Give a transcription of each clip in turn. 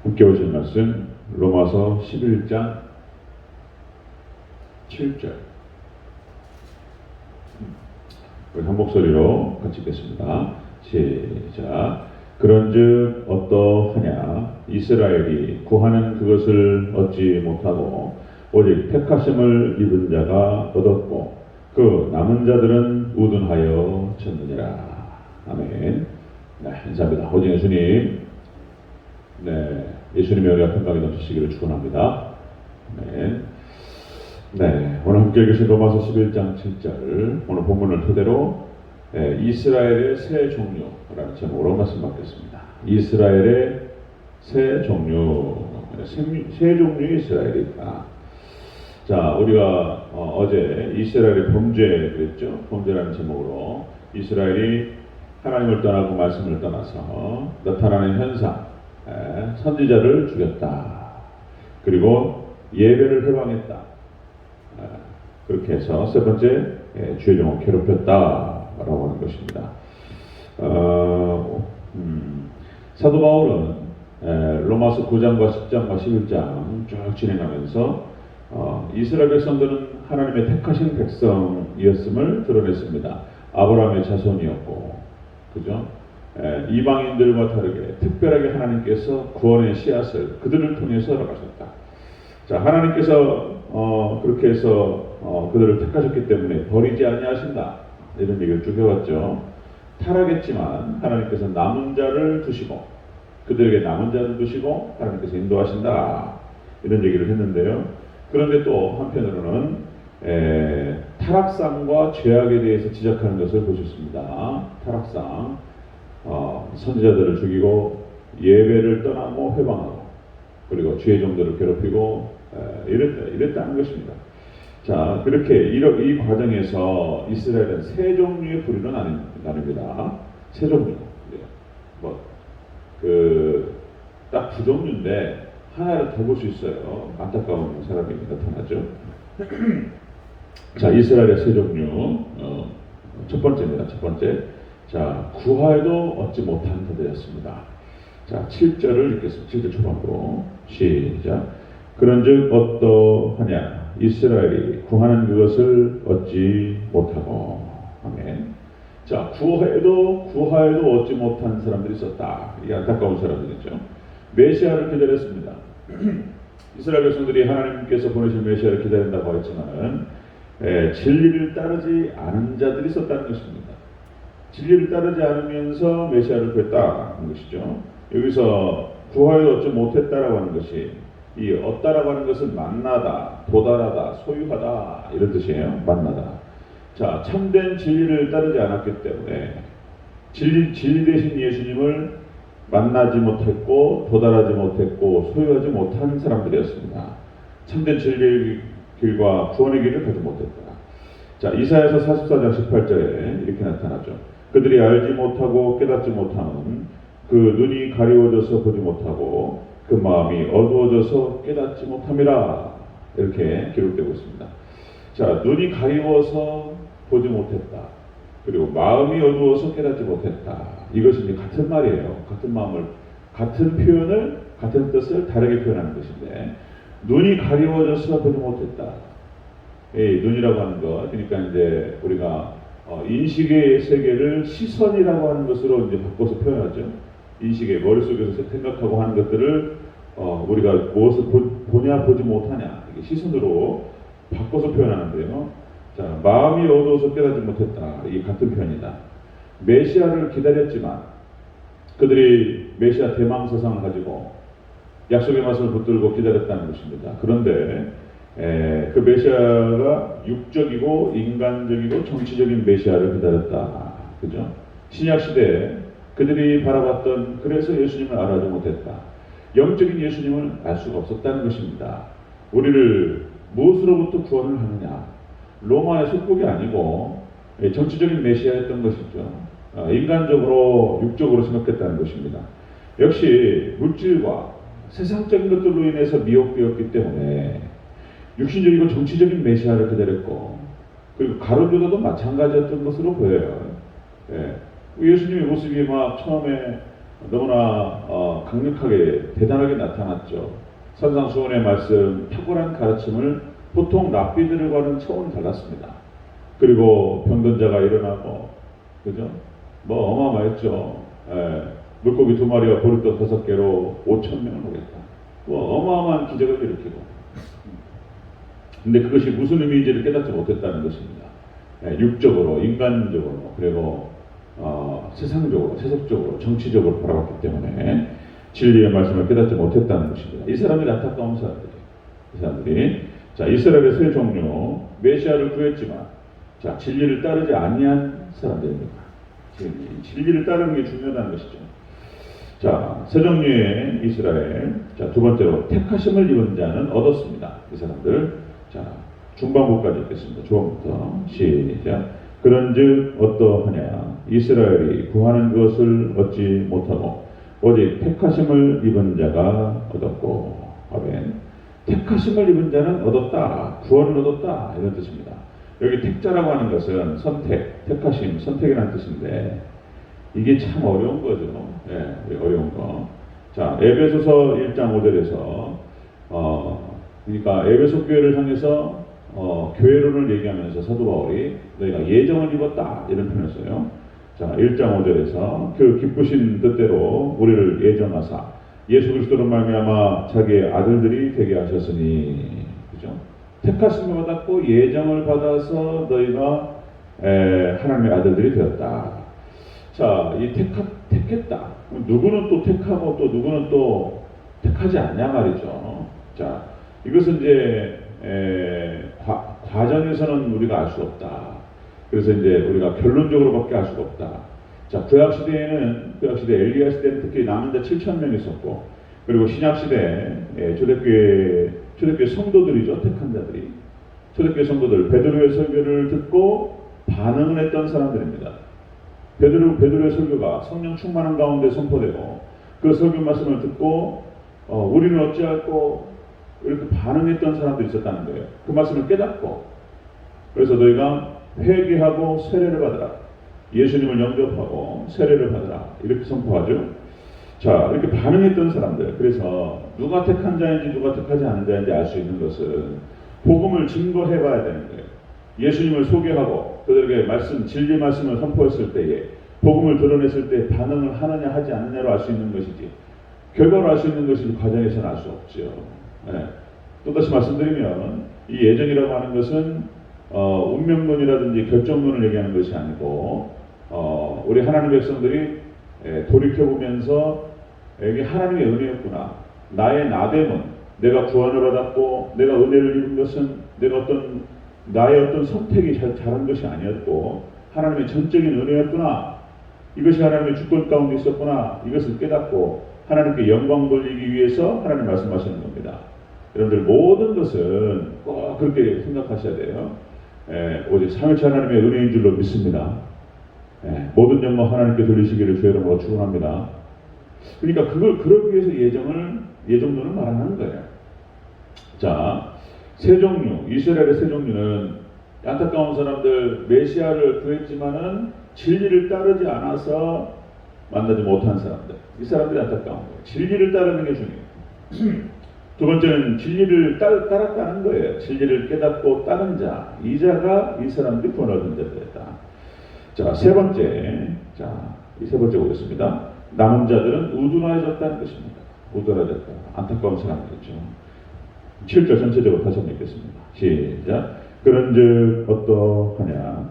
함께 보실 말씀 로마서 11장 7절. 우리 한 목소리로 같이 읽겠습니다. 시작. 그런즉 어떠하냐 이스라엘이 구하는 그것을 얻지 못하고 오직 택하심을 입은 자가 얻었고 그 남은 자들은 우둔하여 졌느니라. 아멘. 네, 감사합니다. 오직 예수님, 네, 예수님의 은혜가 평강이 넘치시기를 축원합니다. 아멘. 네, 오늘 함께 읽으신 로마서 11장 7절 오늘 본문을 토대로 이스라엘의 새 종류라는 제목으로 말씀 받겠습니다. 이스라엘의 새 종류, 새 종류의 이스라엘이 있다. 자, 우리가 어제 이스라엘의 범죄 그랬죠? 범죄라는 제목으로 이스라엘이 하나님을 떠나고 말씀을 떠나서 나타나는 현상, 선지자를 죽였다. 그리고 예배를 해방했다. 그렇게 해서 세 번째 주의 종을 괴롭혔다라고 하는 것입니다. 사도 바울은 로마서 9장과 10장과 11장 쭉 진행하면서 이스라엘 백성들은 하나님의 택하신 백성이었음을 드러냈습니다. 아브라함의 자손이었고, 그죠? 이방인들과 다르게 특별하게 하나님께서 구원의 씨앗을 그들을 통해서 허락하셨다. 자, 하나님께서 그렇게 해서 그들을 택하셨기 때문에 버리지 아니하신다. 이런 얘기를 쭉 해왔죠. 타락했지만 하나님께서 남은 자를 두시고 그들에게 남은 자를 두시고 하나님께서 인도하신다. 이런 얘기를 했는데요. 그런데 또 한편으로는 타락상과 죄악에 대해서 지적하는 것을 보셨습니다. 타락상, 선지자들을 죽이고 예배를 떠나고 회방하고 그리고 주의 종들을 괴롭히고 이랬다는 것입니다. 자, 그렇게 이 과정에서 이스라엘은 세 종류의 부류로 나뉩니다. 세 종류. 딱 두 종류인데 하나를 더 볼 수 있어요. 안타까운 사람이 나타나죠. 자, 이스라엘의 세 종류. 첫 번째입니다. 첫 번째. 자, 구하여도 얻지 못한 자들이었습니다. 자, 7절을 읽겠습니다. 7절 초반으로. 시작. 그런즉 어떠하냐 이스라엘이 구하는 그것을 얻지 못하고. 아멘. 자, 구하여도 얻지 못한 사람들이 있었다. 이게 안타까운 사람들이죠. 메시아를 기다렸습니다. 이스라엘 백성들이 하나님께서 보내실 메시아를 기다린다고 했지만은 진리를 따르지 않은 자들이 있었다는 것입니다. 진리를 따르지 않으면서 메시아를 구했다는 것이죠. 여기서 구하여도 얻지 못했다라고 하는 것이 이 얻다라고 하는 것은 만나다, 도달하다, 소유하다 이런 뜻이에요. 만나다. 자, 참된 진리를 따르지 않았기 때문에 진리 대신 예수님을 만나지 못했고 도달하지 못했고 소유하지 못한 사람들이었습니다. 참된 진리의 길과 구원의 길을 가지 못했다. 자, 이사야서 44장 18절에 이렇게 나타나죠. 그들이 알지 못하고 깨닫지 못하는 그 눈이 가리워져서 보지 못하고 그 마음이 어두워져서 깨닫지 못함이라. 이렇게 기록되고 있습니다. 자, 눈이 가리워서 보지 못했다. 그리고 마음이 어두워서 깨닫지 못했다. 이것이 이제 같은 말이에요. 같은 마음을, 같은 표현을, 같은 뜻을 다르게 표현하는 것인데, 눈이 가리워져서 보지 못했다. 눈이라고 하는 것, 그러니까 이제 우리가 인식의 세계를 시선이라고 하는 것으로 이제 바꿔서 표현하죠. 인식의 머릿속에서 생각하고 하는 것들을 우리가 무엇을 보냐 보지 못하냐 이게 시선으로 바꿔서 표현하는데요. 자, 마음이 어두워서 깨닫지 못했다. 이게 같은 표현이다. 메시아를 기다렸지만 그들이 메시아 대망 세상을 가지고 약속의 말씀을 붙들고 기다렸다는 것입니다. 그런데 그 메시아가 육적이고 인간적이고 정치적인 메시아를 기다렸다. 그죠? 신약 시대에 그들이 바라봤던 그래서 예수님을 알아주지 못했다. 영적인 예수님을 알 수가 없었다는 것입니다. 우리를 무엇으로부터 구원을 하느냐? 로마의 속국이 아니고 정치적인 메시아였던 것이죠. 인간적으로 육적으로 생각했다는 것입니다. 역시 물질과 세상적인 것들로 인해서 미혹되었기 때문에 육신적이고 정치적인 메시아를 기다렸고 그리고 가룟 유다도 마찬가지였던 것으로 보여요. 예수님의 모습이 막 처음에 너무나 강력하게 대단하게 나타났죠. 선상수훈의 말씀, 탁월한 가르침을 보통 랍비들과는 차원이 달랐습니다. 그리고 병든 자가 일어나고, 그죠? 뭐 어마어마했죠. 물고기 2마리와 보리떡 5개로 5,000명을 오겠다. 뭐 어마어마한 기적을 일으키고. 근데 그것이 무슨 의미인지를 깨닫지 못했다는 것입니다. 육적으로, 인간적으로, 그리고 세상적으로, 세속적으로, 정치적으로 바라봤기 때문에 진리의 말씀을 깨닫지 못했다는 것입니다. 이 사람들이 안타까운 사람들이. 이 사람들이 자, 이스라엘의 세 종류, 메시아를 구했지만 자, 진리를 따르지 아니한 사람들입니다. 진리를 따르는 게 중요하다는 것이죠. 자, 세 종류의 이스라엘. 자, 두 번째로 택하심을 입은 자는 얻었습니다. 이 사람들. 자, 중반부까지 읽겠습니다. 조금부터 시작. 그런즉 어떠하냐? 이스라엘이 구하는 것을 얻지 못하고 오직 택하심을 입은 자가 얻었고. 아멘. 택하심을 입은 자는 얻었다. 구원을 얻었다. 이런 뜻입니다. 여기 택자라고 하는 것은 선택, 택하심, 선택이라는 뜻인데 이게 참 어려운 거죠. 어려운 거. 자, 에베소서 1장 5절에서 그러니까 에베소 교회를 향해서 교회론을 얘기하면서 사도 바울이 너희가 예정을 입었다 이런 표현을 써요. 자, 1장 5절에서 그 기쁘신 뜻대로 우리를 예정하사 예수 그리스도로 말미암아 자기의 아들들이 되게 하셨으니, 그죠? 택하심을 받았고 예정을 받아서 너희가 하나님의 아들들이 되었다. 자, 이 택했다. 누구는 또 택하고 또 누구는 또 택하지 않냐 말이죠. 자, 이것은 이제 과정에서는 우리가 알 수 없다. 그래서 이제 우리가 결론적으로밖에 알 수가 없다. 자, 구약시대 엘리야 시대는 특히 남은 자 7,000명 있었고, 그리고 신약시대 초대교회 성도들이죠. 택한 자들이. 초대교회 성도들, 베드로의 설교를 듣고 반응을 했던 사람들입니다. 베드로의 설교가 성령 충만한 가운데 선포되고 그 설교 말씀을 듣고 우리는 어찌할꼬 이렇게 반응했던 사람들이 있었다는 거예요. 그 말씀을 깨닫고, 그래서 너희가 회개하고 세례를 받으라. 예수님을 영접하고 세례를 받으라. 이렇게 선포하죠. 자, 이렇게 반응했던 사람들. 그래서 누가 택한 자인지 누가 택하지 않은 자인지 알 수 있는 것은 복음을 증거해 봐야 되는 거예요. 예수님을 소개하고 그들에게 진리 말씀을 선포했을 때에 복음을 드러냈을 때 반응을 하느냐 하지 않느냐로 알 수 있는 것이지 결과로 알 수 있는 것이 과정에서는 알 수 없죠. 또다시 말씀드리면 이 예정이라고 하는 것은 운명론이라든지 결정론을 얘기하는 것이 아니고 우리 하나님의 백성들이 돌이켜보면서 이게 하나님의 은혜였구나. 나의 나됨은 내가 구원을 받았고 내가 은혜를 입은 것은 내가 나의 어떤 선택이 잘한 것이 아니었고 하나님의 전적인 은혜였구나. 이것이 하나님의 주권 가운데 있었구나. 이것을 깨닫고 하나님께 영광 돌리기 위해서 하나님 말씀하시는 겁니다. 여러분들 모든 것은 꼭 그렇게 생각하셔야 돼요. 오직 삼위일체 하나님의 은혜인 줄로 믿습니다. 모든 영광 하나님께 돌리시기를 주의 이름으로 축원합니다. 그러니까 그걸 그러기 위해서 예정론을 말하는 거예요. 자, 세 종류, 이스라엘의 세 종류는 안타까운 사람들, 메시아를 구했지만은 진리를 따르지 않아서 만나지 못한 사람들. 이 사람들이 안타까운 거예요. 진리를 따르는 게 중요해요. 두 번째는 진리를 따랐다는 거예요. 진리를 깨닫고 따른 자, 이 자가 이 사람들이 구원 얻은 자들이다. 자, 세 번째, 이 세 번째 보겠습니다. 남은 자들은 우둔하여졌다는 것입니다. 우둔하여졌다. 안타까운 사람들이죠. 7절 전체적으로 다시 한번 읽겠습니다. 시작. 그런즉 어떠하냐?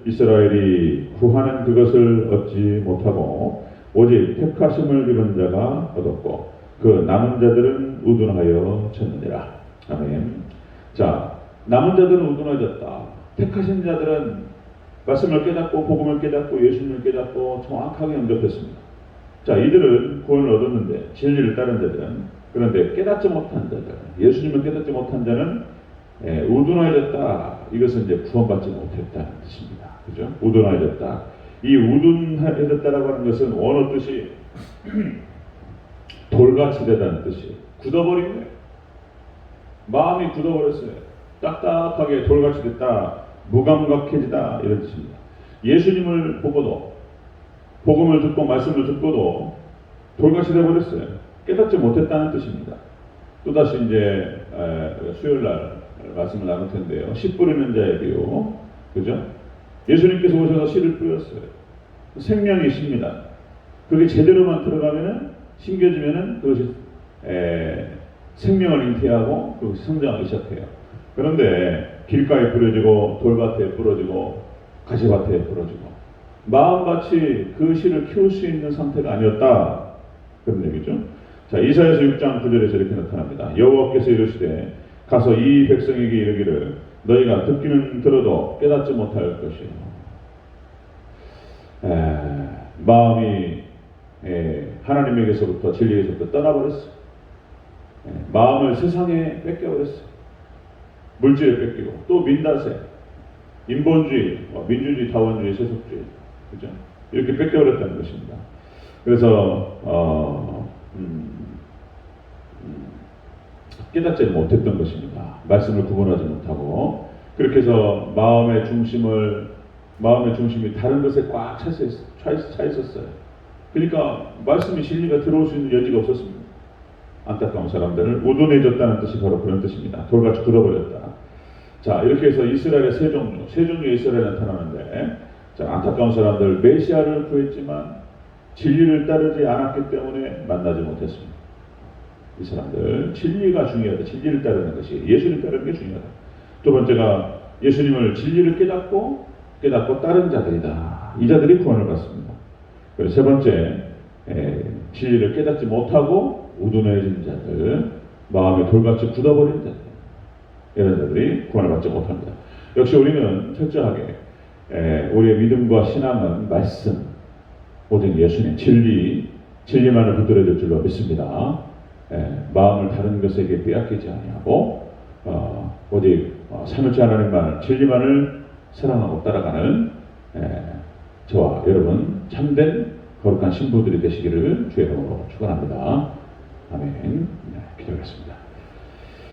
이스라엘이 구하는 그것을 얻지 못하고 오직 택하심을 입은 자가 얻었고 그 남은 자들은 우둔하여 졌느니라. 아멘. 자, 남은 자들은 우둔하여졌다. 택하신 자들은 말씀을 깨닫고 복음을 깨닫고 예수님을 깨닫고 정확하게 영접했습니다. 자, 이들은 구원을 얻었는데 진리를 따른 자들은 그런데 깨닫지 못한 자들, 예수님을 깨닫지 못한 자는 우둔하여졌다. 이것은 이제 구원받지 못했다는 뜻입니다. 그죠? 우둔하여졌다. 이 우둔하여졌다라고 하는 것은 원어 뜻이 돌같이 되다는 뜻이에요. 굳어버린 거예요. 마음이 굳어버렸어요. 딱딱하게 돌같이 됐다. 무감각해지다. 이런 뜻입니다. 예수님을 보고도 복음을 듣고 말씀을 듣고도 돌같이 되어버렸어요. 깨닫지 못했다는 뜻입니다. 또다시 이제 수요일 날 말씀을 나눌 텐데요. 씨 뿌리는 자의 비유, 그죠? 예수님께서 오셔서 씨를 뿌렸어요. 생명이 씨입니다. 그게 제대로만 들어가면은 심겨지면은 그것이 생명을 잉태하고 그것이 성장하기 시작해요. 그런데 길가에 뿌려지고 돌밭에 뿌려지고 가시밭에 뿌려지고 마음같이 그 씨를 키울 수 있는 상태가 아니었다, 그런 얘기죠. 자, 이사야서 6장 9절에서 이렇게 나타납니다. 여호와께서 이르시되 가서 이 백성에게 이르기를 너희가 듣기는 들어도 깨닫지 못할 것이요. 마음이 하나님에게서부터 진리에서부터 떠나버렸어. 마음을 세상에 뺏겨버렸어. 물질에 뺏기고 또 민다세, 인본주의, 민주주의, 다원주의, 세속주의, 그죠? 이렇게 뺏겨버렸다는 것입니다. 그래서 깨닫지 못했던 것입니다. 말씀을 구분하지 못하고 그렇게 해서 마음의 중심이 다른 것에 꽉 차 있었어요. 그러니까 말씀이 진리가 들어올 수 있는 여지가 없었습니다. 안타까운 사람들을 우둔해졌다는 뜻이 바로 그런 뜻입니다. 돌같이 굳어버렸다. 자, 이렇게 해서 이스라엘의 세 종류의 이스라엘이 나타나는데, 자, 안타까운 사람들, 메시아를 구했지만 진리를 따르지 않았기 때문에 만나지 못했습니다. 이 사람들, 진리가 중요하다. 진리를 따르는 것이, 예수님 따르는 게 중요하다. 두 번째가 예수님을 진리를 깨닫고 따른 자들이다. 이 자들이 구원을 받습니다. 그리고 세 번째, 진리를 깨닫지 못하고 우둔해진 자들, 마음에 돌같이 굳어버린 자들, 이런 자들이 구원을 받지 못합니다. 역시 우리는 철저하게 우리의 믿음과 신앙은 말씀, 오직 예수님, 진리만을 붙들어야 될 줄로 믿습니다. 마음을 다른 것에게 빼앗기지 아니하고 오직 삼위일체 하나님만, 진리만을 사랑하고 따라가는 저와 여러분 참된 거룩한 신부들이 되시기를 주의 이름으로 축원합니다. 아멘. 기도하겠습니다.